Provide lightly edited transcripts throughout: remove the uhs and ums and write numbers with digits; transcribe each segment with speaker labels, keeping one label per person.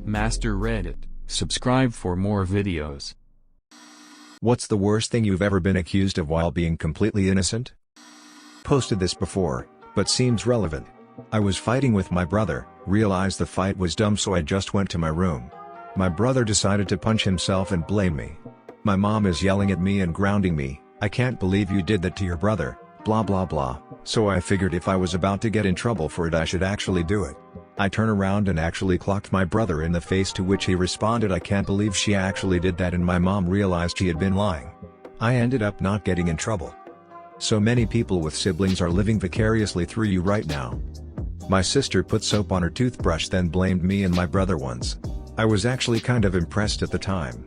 Speaker 1: Master Reddit. Subscribe for more videos.
Speaker 2: What's the worst thing you've ever been accused of while being completely innocent? Posted this before, but seems relevant. I was fighting with my brother, realized the fight was dumb, so I just went to my room. My brother decided to punch himself and blame me. My mom is yelling at me and grounding me, "I can't believe you did that to your brother, blah blah blah." So I figured if I was about to get in trouble for it, I should actually do it. I turn around and actually clocked my brother in the face, to which he responded, "I can't believe she actually did that," and my mom realized she had been lying. I ended up not getting in trouble. So many people with siblings are living vicariously through you right now. My sister put soap on her toothbrush, then blamed me and my brother once. I was actually kind of impressed at the time.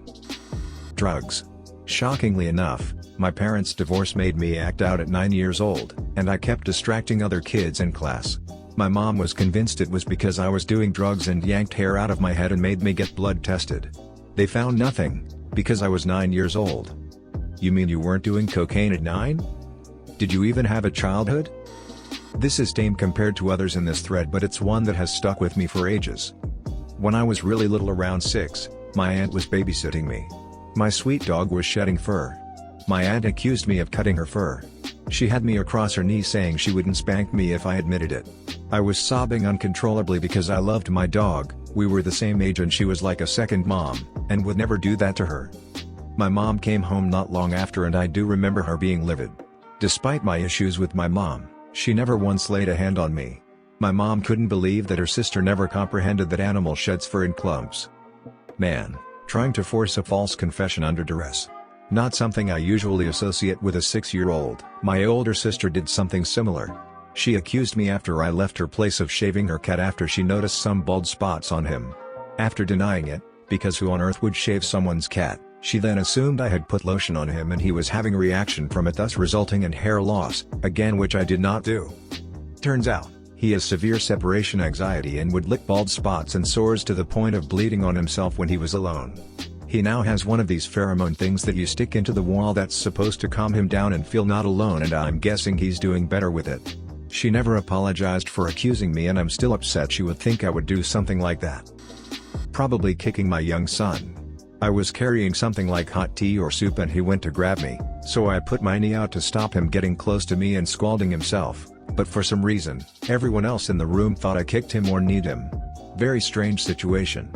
Speaker 2: Drugs. Shockingly enough, my parents' divorce made me act out at 9 years old, and I kept distracting other kids in class. My mom was convinced it was because I was doing drugs and yanked hair out of my head and made me get blood tested. They found nothing, because I was 9 years old. You mean you weren't doing cocaine at 9? Did you even have a childhood? This is tame compared to others in this thread, but it's one that has stuck with me for ages. When I was really little, around 6, my aunt was babysitting me. My sweet dog was shedding fur. My aunt accused me of cutting her fur. She had me across her knee, saying she wouldn't spank me if I admitted it. I was sobbing uncontrollably because I loved my dog. We were the same age and she was like a second mom, and would never do that to her. My mom came home not long after, and I do remember her being livid. Despite my issues with my mom, she never once laid a hand on me. My mom couldn't believe that her sister never comprehended that animal sheds fur in clumps. Man, trying to force a false confession under duress. Not something I usually associate with a 6-year-old. My older sister did something similar. She accused me after I left her place of shaving her cat after she noticed some bald spots on him. After denying it, because who on earth would shave someone's cat, she then assumed I had put lotion on him and he was having a reaction from it, thus resulting in hair loss, again which I did not do. Turns out, he has severe separation anxiety and would lick bald spots and sores to the point of bleeding on himself when he was alone. He now has one of these pheromone things that you stick into the wall that's supposed to calm him down and feel not alone, and I'm guessing he's doing better with it. She never apologized for accusing me, and I'm still upset she would think I would do something like that. Probably kicking my young son. I was carrying something like hot tea or soup and he went to grab me, so I put my knee out to stop him getting close to me and scalding himself, but for some reason, everyone else in the room thought I kicked him or kneed him. Very strange situation.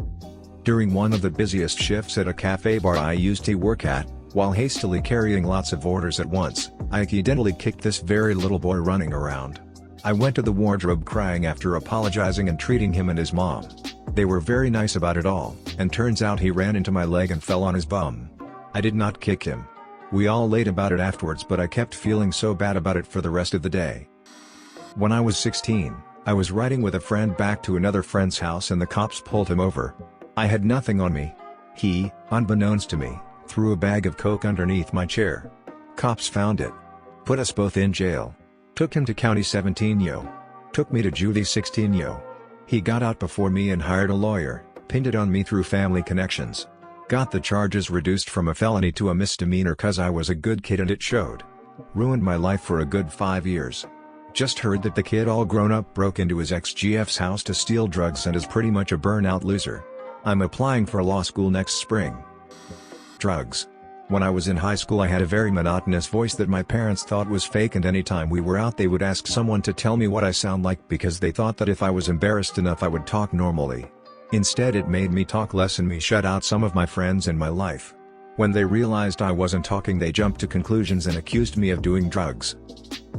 Speaker 2: During one of the busiest shifts at a cafe bar I used to work at, while hastily carrying lots of orders at once, I accidentally kicked this very little boy running around. I went to the wardrobe crying after apologizing and treating him and his mom. They were very nice about it all, and turns out he ran into my leg and fell on his bum. I did not kick him. We all laid about it afterwards, but I kept feeling so bad about it for the rest of the day. When I was 16, I was riding with a friend back to another friend's house and the cops pulled him over. I had nothing on me. He, unbeknownst to me, threw a bag of coke underneath my chair. Cops found it. Put us both in jail. Took him to County 17 yo. Took me to Juvie 16 yo. He got out before me and hired a lawyer, pinned it on me through family connections. Got the charges reduced from a felony to a misdemeanor cause I was a good kid and it showed. Ruined my life for a good 5 years. Just heard that the kid all grown up broke into his ex-GF's house to steal drugs and is pretty much a burnout loser. I'm applying for law school next spring. Drugs. When I was in high school I had a very monotonous voice that my parents thought was fake, and anytime we were out they would ask someone to tell me what I sound like because they thought that if I was embarrassed enough I would talk normally. Instead it made me talk less and me shut out some of my friends in my life. When they realized I wasn't talking they jumped to conclusions and accused me of doing drugs.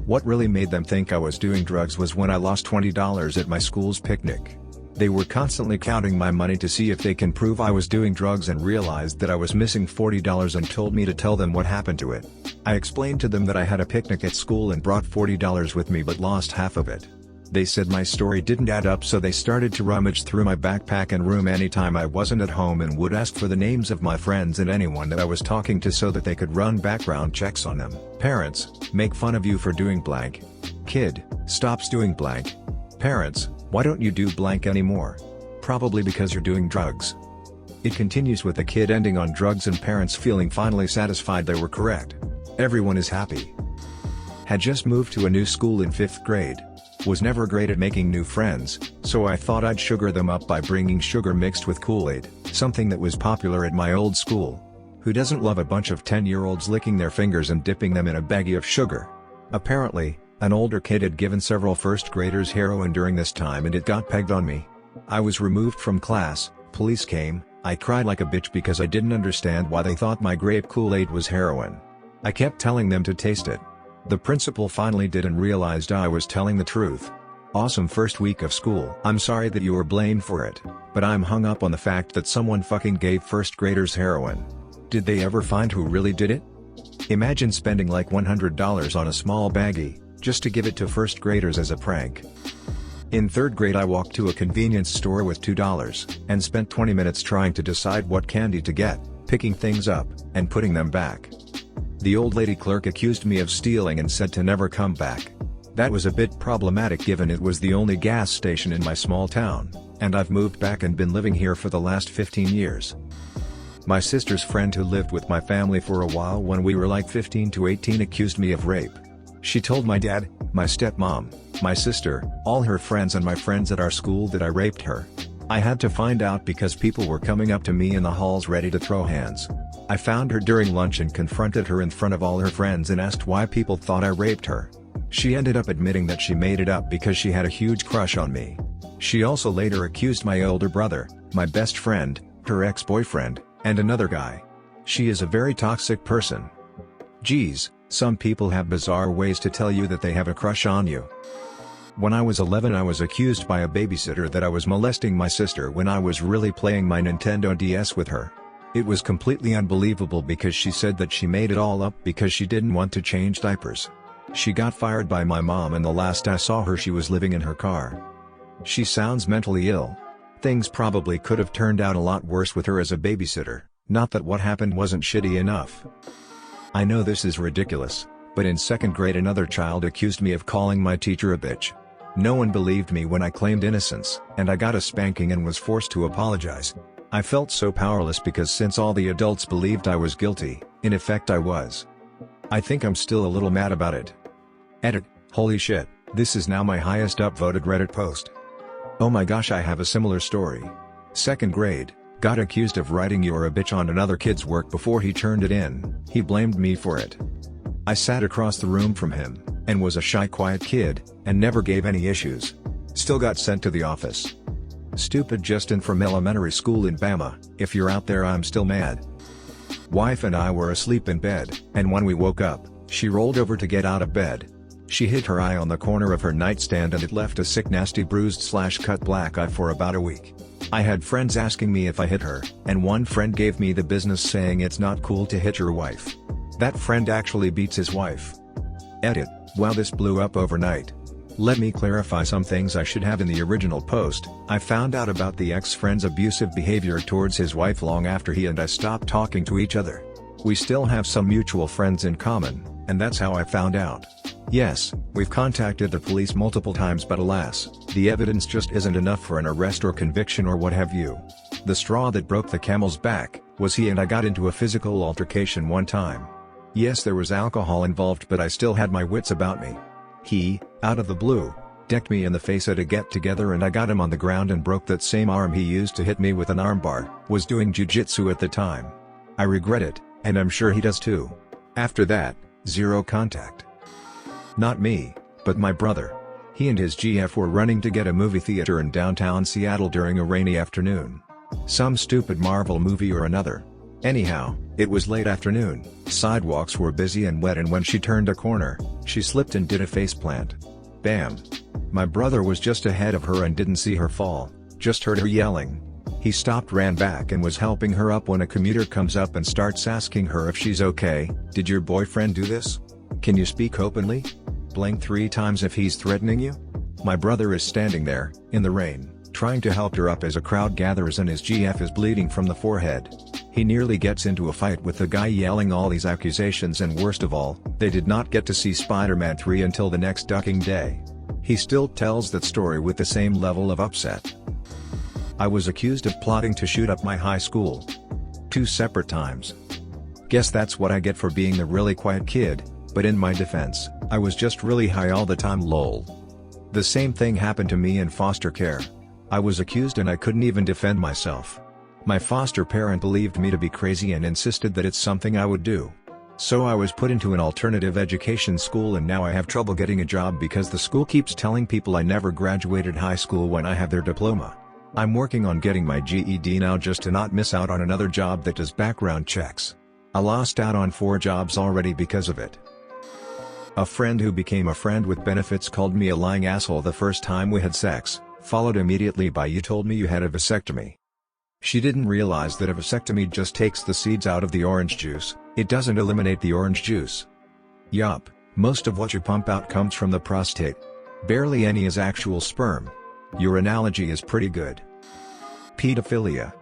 Speaker 2: What really made them think I was doing drugs was when I lost $20 at my school's picnic. They were constantly counting my money to see if they can prove I was doing drugs and realized that I was missing $40 and told me to tell them what happened to it. I explained to them that I had a picnic at school and brought $40 with me but lost half of it. They said my story didn't add up, so they started to rummage through my backpack and room anytime I wasn't at home and would ask for the names of my friends and anyone that I was talking to so that they could run background checks on them. Parents, make fun of you for doing blank. Kid, stops doing blank. Parents, why don't you do blank anymore? Probably because you're doing drugs. It continues with the kid ending on drugs and parents feeling finally satisfied they were correct. Everyone is happy. Had just moved to a new school in 5th grade. Was never great at making new friends, so I thought I'd sugar them up by bringing sugar mixed with Kool-Aid, something that was popular at my old school. Who doesn't love a bunch of 10-year-olds licking their fingers and dipping them in a baggie of sugar? Apparently, an older kid had given several first graders heroin during this time and it got pegged on me. I was removed from class, police came, I cried like a bitch because I didn't understand why they thought my grape Kool-Aid was heroin. I kept telling them to taste it. The principal finally did and realized I was telling the truth. Awesome first week of school. I'm sorry that you were blamed for it, but I'm hung up on the fact that someone fucking gave first graders heroin. Did they ever find who really did it? Imagine spending like $100 on a small baggie, just to give it to first graders as a prank. In 3rd grade I walked to a convenience store with $2, and spent 20 minutes trying to decide what candy to get, picking things up, and putting them back. The old lady clerk accused me of stealing and said to never come back. That was a bit problematic given it was the only gas station in my small town, and I've moved back and been living here for the last 15 years. My sister's friend who lived with my family for a while when we were like 15 to 18 accused me of rape. She told my dad, my stepmom, my sister, all her friends and my friends at our school that I raped her. I had to find out because people were coming up to me in the halls ready to throw hands. I found her during lunch and confronted her in front of all her friends and asked why people thought I raped her. She ended up admitting that she made it up because she had a huge crush on me. She also later accused my older brother, my best friend, her ex-boyfriend, and another guy. She is a very toxic person. Geez, some people have bizarre ways to tell you that they have a crush on you. When I was 11 I was accused by a babysitter that I was molesting my sister when I was really playing my Nintendo DS with her. It was completely unbelievable because she said that she made it all up because she didn't want to change diapers. She got fired by my mom and the last I saw her she was living in her car. She sounds mentally ill. Things probably could have turned out a lot worse with her as a babysitter, not that what happened wasn't shitty enough. I know this is ridiculous, but in 2nd grade another child accused me of calling my teacher a bitch. No one believed me when I claimed innocence, and I got a spanking and was forced to apologize. I felt so powerless because since all the adults believed I was guilty, in effect I was. I think I'm still a little mad about it. Edit, holy shit, this is now my highest upvoted Reddit post. Oh my gosh, I have a similar story. 2nd grade, got accused of writing "you're a bitch" on another kid's work before he turned it in. He blamed me for it. I sat across the room from him, and was a shy quiet kid, and never gave any issues. Still got sent to the office. Stupid Justin from elementary school in Bama, if you're out there I'm still mad. Wife and I were asleep in bed, and when we woke up, she rolled over to get out of bed. She hit her eye on the corner of her nightstand and it left a sick nasty bruised/cut black eye for about a week. I had friends asking me if I hit her, and one friend gave me the business saying it's not cool to hit your wife. That friend actually beats his wife. Edit, wow, this blew up overnight. Let me clarify some things I should have in the original post. I found out about the ex-friend's abusive behavior towards his wife long after he and I stopped talking to each other. We still have some mutual friends in common, and that's how I found out. Yes, we've contacted the police multiple times but alas, the evidence just isn't enough for an arrest or conviction or what have you. The straw that broke the camel's back was he and I got into a physical altercation one time. Yes, there was alcohol involved but I still had my wits about me. He, out of the blue, decked me in the face at a get-together and I got him on the ground and broke that same arm he used to hit me with an armbar. Was doing jiu-jitsu at the time. I regret it, and I'm sure he does too. After that, zero contact. Not me, but my brother. He and his GF were running to get a movie theater in downtown Seattle during a rainy afternoon. Some stupid Marvel movie or another. Anyhow, it was late afternoon, sidewalks were busy and wet, and when she turned a corner, she slipped and did a faceplant. Bam! My brother was just ahead of her and didn't see her fall, just heard her yelling. He stopped, ran back and was helping her up when a commuter comes up and starts asking her if she's okay. Did your boyfriend do this? Can you speak openly? Blink 3 times if he's threatening you? My brother is standing there, in the rain, trying to help her up as a crowd gathers and his GF is bleeding from the forehead. He nearly gets into a fight with the guy yelling all these accusations, and worst of all, they did not get to see Spider-Man 3 until the next ducking day. He still tells that story with the same level of upset. I was accused of plotting to shoot up my high school. 2 separate times. Guess that's what I get for being the really quiet kid, but in my defense, I was just really high all the time, lol. The same thing happened to me in foster care. I was accused and I couldn't even defend myself. My foster parent believed me to be crazy and insisted that it's something I would do. So I was put into an alternative education school and now I have trouble getting a job because the school keeps telling people I never graduated high school when I have their diploma. I'm working on getting my GED now just to not miss out on another job that does background checks. I lost out on 4 jobs already because of it. A friend who became a friend with benefits called me a lying asshole the first time we had sex, followed immediately by "You told me you had a vasectomy." She didn't realize that a vasectomy just takes the seeds out of the orange juice, it doesn't eliminate the orange juice. Yup, most of what you pump out comes from the prostate. Barely any is actual sperm. Your analogy is pretty good. Pedophilia.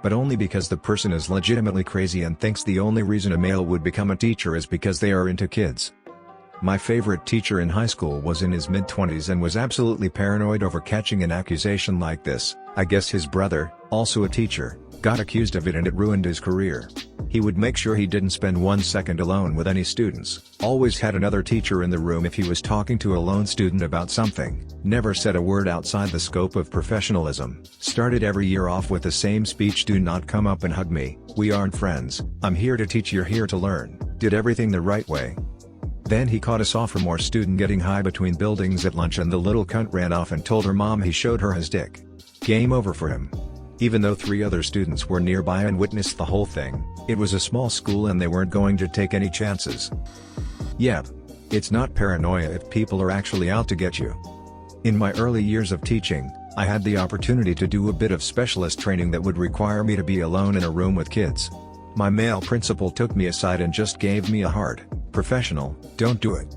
Speaker 2: But only because the person is legitimately crazy and thinks the only reason a male would become a teacher is because they are into kids. My favorite teacher in high school was in his mid-20s and was absolutely paranoid over catching an accusation like this. I guess his brother, also a teacher, got accused of it and it ruined his career. He would make sure he didn't spend 1 second alone with any students, always had another teacher in the room if he was talking to a lone student about something, never said a word outside the scope of professionalism, started every year off with the same speech: "Do not come up and hug me, we aren't friends, I'm here to teach, you're here to learn," did everything the right way. Then he caught a sophomore student getting high between buildings at lunch and the little cunt ran off and told her mom he showed her his dick. Game over for him. Even though 3 other students were nearby and witnessed the whole thing, it was a small school and they weren't going to take any chances. Yep. It's not paranoia if people are actually out to get you. In my early years of teaching, I had the opportunity to do a bit of specialist training that would require me to be alone in a room with kids. My male principal took me aside and just gave me a hard, professional, "Don't do it."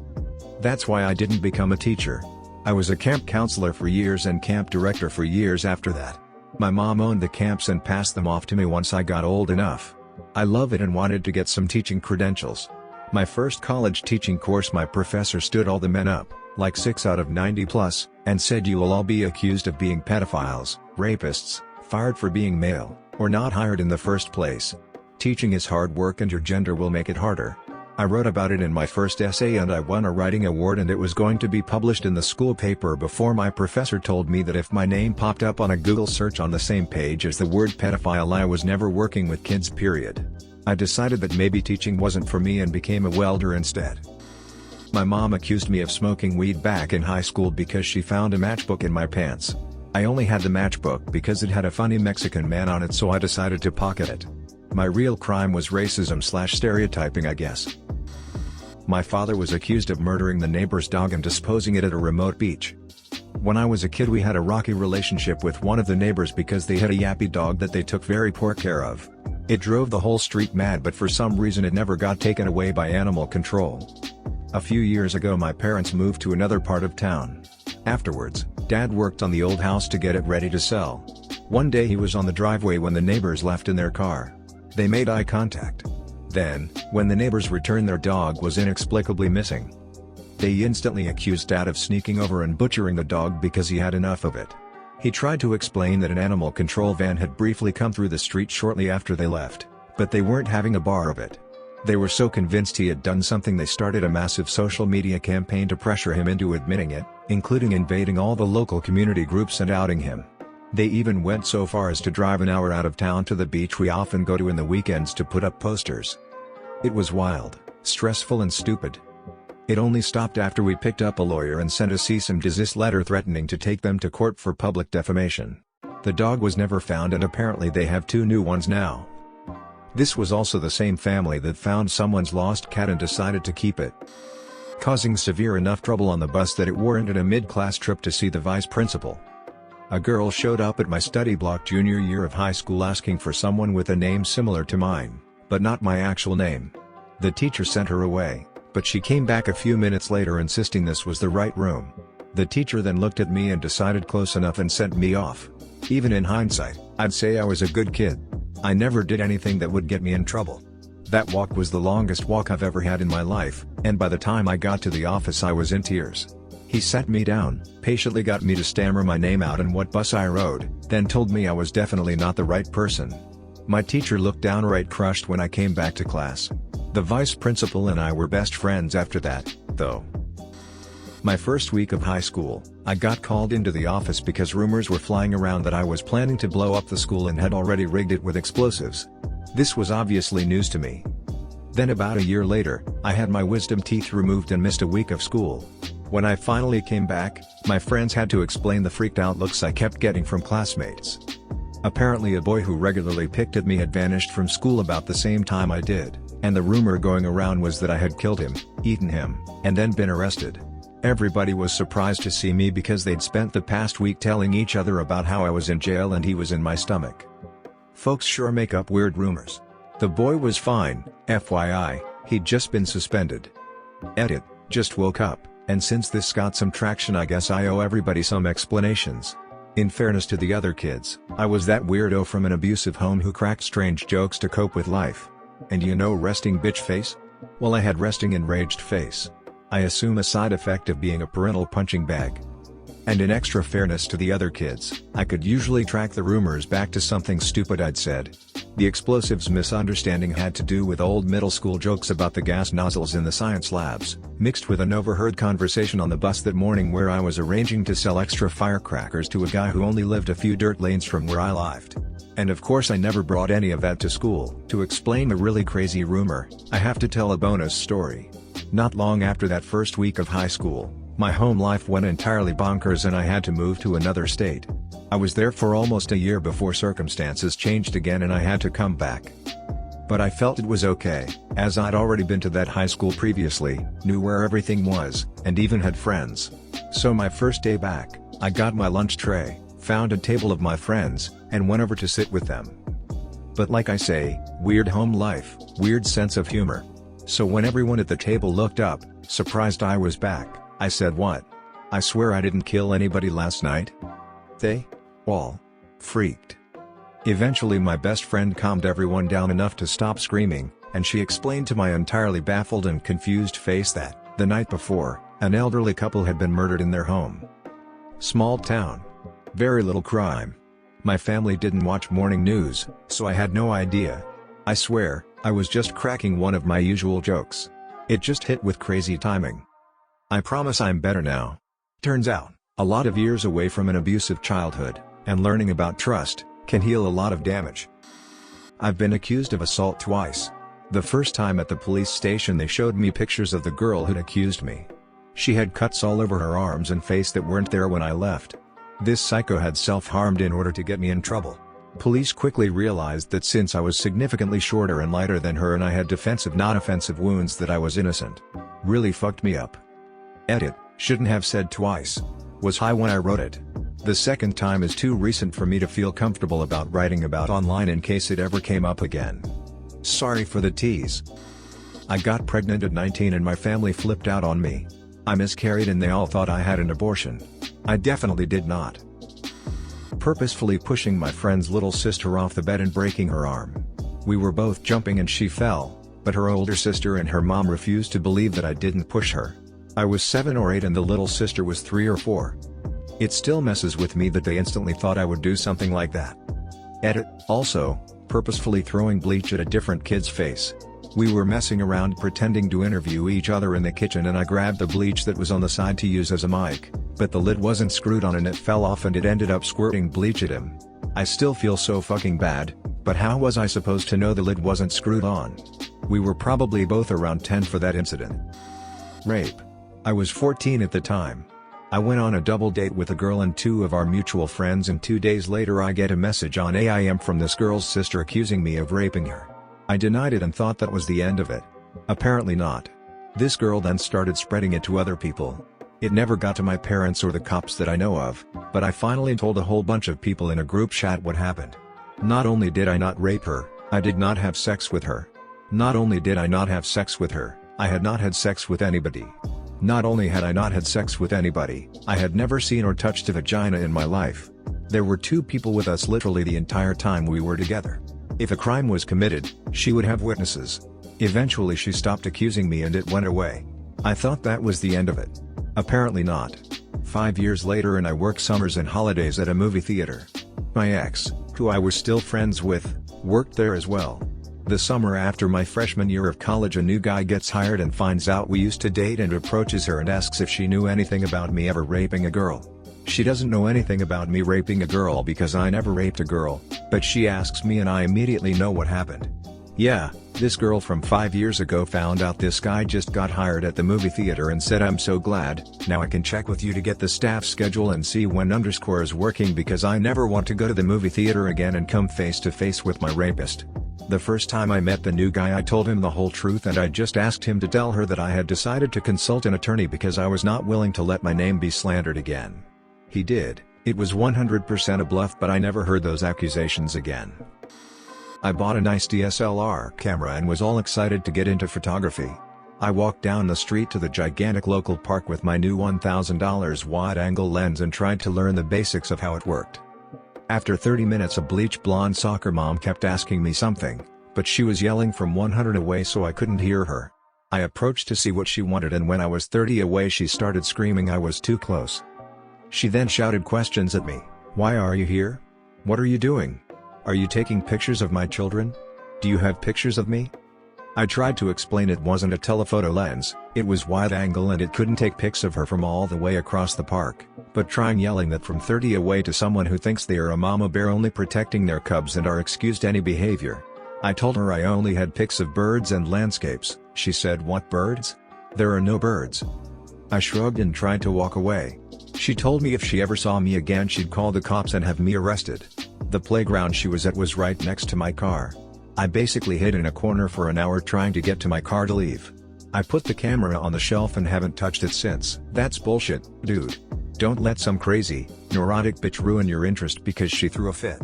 Speaker 2: That's why I didn't become a teacher. I was a camp counselor for years and camp director for years after that. My mom owned the camps and passed them off to me once I got old enough. I love it and wanted to get some teaching credentials. My first college teaching course, my professor stood all the men up, like 6 out of 90 plus, and said, "You will all be accused of being pedophiles, rapists, fired for being male, or not hired in the first place. Teaching is hard work and your gender will make it harder." I wrote about it in my first essay and I won a writing award and it was going to be published in the school paper before my professor told me that if my name popped up on a Google search on the same page as the word pedophile, I was never working with kids, period. I decided that maybe teaching wasn't for me and became a welder instead. My mom accused me of smoking weed back in high school because she found a matchbook in my pants. I only had the matchbook because it had a funny Mexican man on it, so I decided to pocket it. My real crime was racism/stereotyping, I guess. My father was accused of murdering the neighbor's dog and disposing it at a remote beach. When I was a kid, we had a rocky relationship with one of the neighbors because they had a yappy dog that they took very poor care of. It drove the whole street mad, but for some reason it never got taken away by animal control. A few years ago my parents moved to another part of town. Afterwards, Dad worked on the old house to get it ready to sell. One day he was on the driveway when the neighbors left in their car. They made eye contact. Then, when the neighbors returned, their dog was inexplicably missing. They instantly accused Dad of sneaking over and butchering the dog because he had enough of it. He tried to explain that an animal control van had briefly come through the street shortly after they left, but they weren't having a bar of it. They were so convinced he had done something they started a massive social media campaign to pressure him into admitting it, including invading all the local community groups and outing him. They even went so far as to drive an hour out of town to the beach we often go to in the weekends to put up posters. It was wild, stressful and stupid. It only stopped after we picked up a lawyer and sent a cease and desist letter threatening to take them to court for public defamation. The dog was never found and apparently they have 2 new ones now. This was also the same family that found someone's lost cat and decided to keep it, causing severe enough trouble on the bus that it warranted a mid-class trip to see the vice principal. A girl showed up at my study block junior year of high school asking for someone with a name similar to mine, but not my actual name. The teacher sent her away, but she came back a few minutes later insisting this was the right room. The teacher then looked at me and decided close enough and sent me off. Even in hindsight, I'd say I was a good kid. I never did anything that would get me in trouble. That walk was the longest walk I've ever had in my life, and by the time I got to the office I was in tears. He sat me down, patiently got me to stammer my name out and what bus I rode, then told me I was definitely not the right person. My teacher looked downright crushed when I came back to class. The vice principal and I were best friends after that, though. My first week of high school, I got called into the office because rumors were flying around that I was planning to blow up the school and had already rigged it with explosives. This was obviously news to me. Then about a year later, I had my wisdom teeth removed and missed a week of school. When I finally came back, my friends had to explain the freaked out looks I kept getting from classmates. Apparently a boy who regularly picked at me had vanished from school about the same time I did, and the rumor going around was that I had killed him, eaten him, and then been arrested. Everybody was surprised to see me because they'd spent the past week telling each other about how I was in jail and he was in my stomach. Folks sure make up weird rumors. The boy was fine, FYI, he'd just been suspended. Edit, just woke up, and since this got some traction I guess I owe everybody some explanations. In fairness to the other kids, I was that weirdo from an abusive home who cracked strange jokes to cope with life. And you know resting bitch face? Well, I had resting enraged face. I assume a side effect of being a parental punching bag. And in extra fairness to the other kids, I could usually track the rumors back to something stupid I'd said. The explosives misunderstanding had to do with old middle school jokes about the gas nozzles in the science labs, mixed with an overheard conversation on the bus that morning where I was arranging to sell extra firecrackers to a guy who only lived a few dirt lanes from where I lived. And of course I never brought any of that to school. To explain a really crazy rumor, I have to tell a bonus story. Not long after that first week of high school, my home life went entirely bonkers and I had to move to another state. I was there for almost a year before circumstances changed again and I had to come back. But I felt it was okay, as I'd already been to that high school previously, knew where everything was, and even had friends. So my first day back, I got my lunch tray, found a table of my friends, and went over to sit with them. But like I say, weird home life, weird sense of humor. So when everyone at the table looked up, surprised I was back, I said, "What? I swear I didn't kill anybody last night?" They all freaked. Eventually my best friend calmed everyone down enough to stop screaming, and she explained to my entirely baffled and confused face that, the night before, an elderly couple had been murdered in their home. Small town. Very little crime. My family didn't watch morning news, so I had no idea. I swear, I was just cracking one of my usual jokes. It just hit with crazy timing. I promise I'm better now. Turns out, a lot of years away from an abusive childhood, and learning about trust, can heal a lot of damage. I've been accused of assault twice. The first time at the police station they showed me pictures of the girl who'd accused me. She had cuts all over her arms and face that weren't there when I left. This psycho had self-harmed in order to get me in trouble. Police quickly realized that since I was significantly shorter and lighter than her and I had defensive not offensive wounds that I was innocent. Really fucked me up. Edit, shouldn't have said twice. Was high when I wrote it. The second time is too recent for me to feel comfortable about writing about online in case it ever came up again. Sorry for the tease. I got pregnant at 19 and my family flipped out on me. I miscarried and they all thought I had an abortion. I definitely did not. Purposefully pushing my friend's little sister off the bed and breaking her arm. We were both jumping and she fell, but her older sister and her mom refused to believe that I didn't push her. I was 7 or 8 and the little sister was 3 or 4. It still messes with me that they instantly thought I would do something like that. Edit, also, purposefully throwing bleach at a different kid's face. We were messing around pretending to interview each other in the kitchen and I grabbed the bleach that was on the side to use as a mic, but the lid wasn't screwed on and it fell off and it ended up squirting bleach at him. I still feel so fucking bad, but how was I supposed to know the lid wasn't screwed on? We were probably both around 10 for that incident. Rape. I was 14 at the time. I went on a double date with a girl and 2 of our mutual friends and 2 days later I get a message on AIM from this girl's sister accusing me of raping her. I denied it and thought that was the end of it. Apparently not. This girl then started spreading it to other people. It never got to my parents or the cops that I know of, but I finally told a whole bunch of people in a group chat what happened. Not only did I not rape her, I did not have sex with her. Not only did I not have sex with her, I had not had sex with anybody. Not only had I not had sex with anybody, I had never seen or touched a vagina in my life. There were 2 people with us literally the entire time we were together. If a crime was committed, she would have witnesses. Eventually she stopped accusing me and it went away. I thought that was the end of it. Apparently not. 5 years later and I work summers and holidays at a movie theater. My ex, who I was still friends with, worked there as well. The summer after my freshman year of college, a new guy gets hired and finds out we used to date and approaches her and asks if she knew anything about me ever raping a girl. She doesn't know anything about me raping a girl because I never raped a girl, but she asks me and I immediately know what happened. Yeah, this girl from 5 years ago found out this guy just got hired at the movie theater and said, "I'm so glad, now I can check with you to get the staff schedule and see when _ is working because I never want to go to the movie theater again and come face to face with my rapist." The first time I met the new guy, I told him the whole truth and I just asked him to tell her that I had decided to consult an attorney because I was not willing to let my name be slandered again. He did. It was 100% a bluff, but I never heard those accusations again. I bought a nice DSLR camera and was all excited to get into photography. I walked down the street to the gigantic local park with my new $1,000 wide-angle lens and tried to learn the basics of how it worked. After 30 minutes, a bleach blonde soccer mom kept asking me something, but she was yelling from 100 away so I couldn't hear her. I approached to see what she wanted, and when I was 30 away she started screaming I was too close. She then shouted questions at me. "Why are you here? What are you doing? Are you taking pictures of my children? Do you have pictures of me?" I tried to explain it wasn't a telephoto lens, it was wide angle and it couldn't take pics of her from all the way across the park, but trying yelling that from 30 away to someone who thinks they are a mama bear only protecting their cubs and are excused any behavior. I told her I only had pics of birds and landscapes. She said, "What birds? There are no birds." I shrugged and tried to walk away. She told me if she ever saw me again she'd call the cops and have me arrested. The playground she was at was right next to my car. I basically hid in a corner for an hour trying to get to my car to leave. I put the camera on the shelf and haven't touched it since. That's bullshit, dude. Don't let some crazy, neurotic bitch ruin your interest because she threw a fit.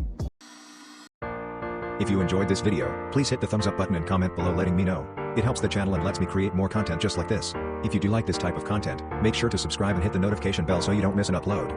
Speaker 2: If you enjoyed this video, please hit the thumbs up button and comment below letting me know. It helps the channel and lets me create more content just like this. If you do like this type of content, make sure to subscribe and hit the notification bell so you don't miss an upload.